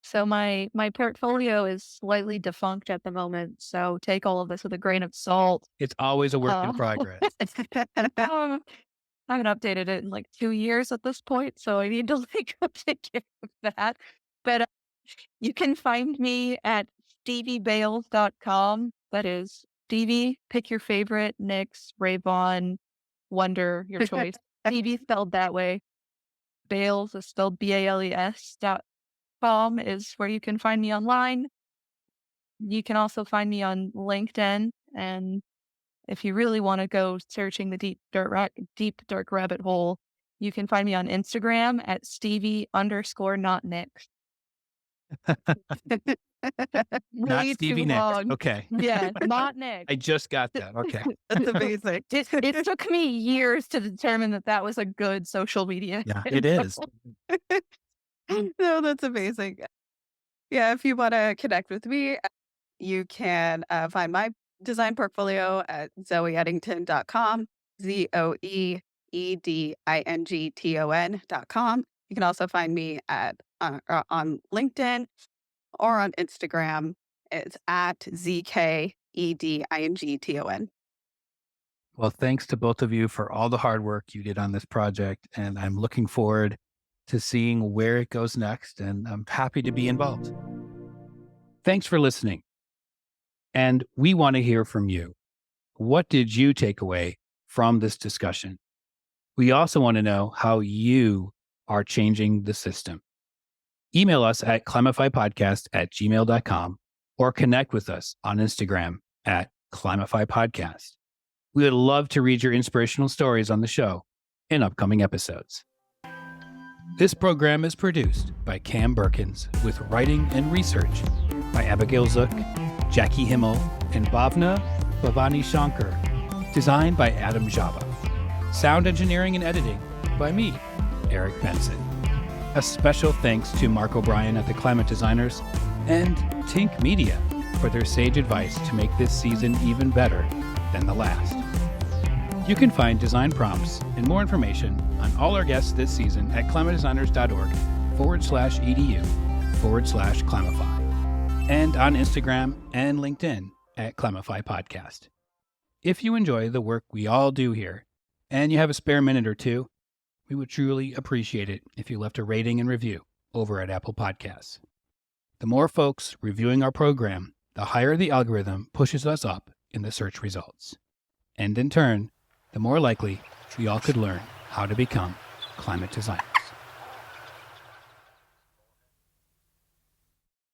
So my portfolio is slightly defunct at the moment, so take all of this with a grain of salt. It's always a work in Uh, progress. um, I haven't updated it in like 2 years at this point, so I need to like take care of that. But you can find me at steviebales.com. That is Stevie, pick your favorite, Nyx, Ray-Ban, Wonder, your choice. Stevie spelled that way. Bales is spelled Bales.com is where you can find me online. You can also find me on LinkedIn. And if you really want to go searching the deep dark rabbit hole, you can find me on Instagram at Stevie_not Nick. Not Way too Stevie Nicks. long. Okay. Yeah, not Nick. I just got that. Okay. That's amazing. It took me years to determine that that was a good social media Yeah, it handle. is. No, that's amazing. Yeah, if you wanna connect with me, you can, find my design portfolio at zoeedington.com, ZOEEDINGTON.com. You can also find me on LinkedIn or on Instagram. It's at ZKEDINGTON. Well, thanks to both of you for all the hard work you did on this project. And I'm looking forward to seeing where it goes next. And I'm happy to be involved. Thanks for listening. And we want to hear from you. What did you take away from this discussion? We also want to know how you are changing the system. Email us at climifypodcast@gmail.com or connect with us on Instagram at climifypodcast. We would love to read your inspirational stories on the show in upcoming episodes. This program is produced by Cam Birkins with writing and research by Abigail Zook, Jackie Himmel, and Bhavna Bhavani Shankar. Designed by Adam Java. Sound engineering and editing by me, Eric Benson. A special thanks to Mark O'Brien at the Climate Designers and Tink Media for their sage advice to make this season even better than the last. You can find design prompts and more information on all our guests this season at climatedesigners.org/edu/Climify and on Instagram and LinkedIn at Climify Podcast. If you enjoy the work we all do here and you have a spare minute or two, we would truly appreciate it if you left a rating and review over at Apple Podcasts. The more folks reviewing our program, the higher the algorithm pushes us up in the search results. And in turn, the more likely we all could learn how to become climate designers.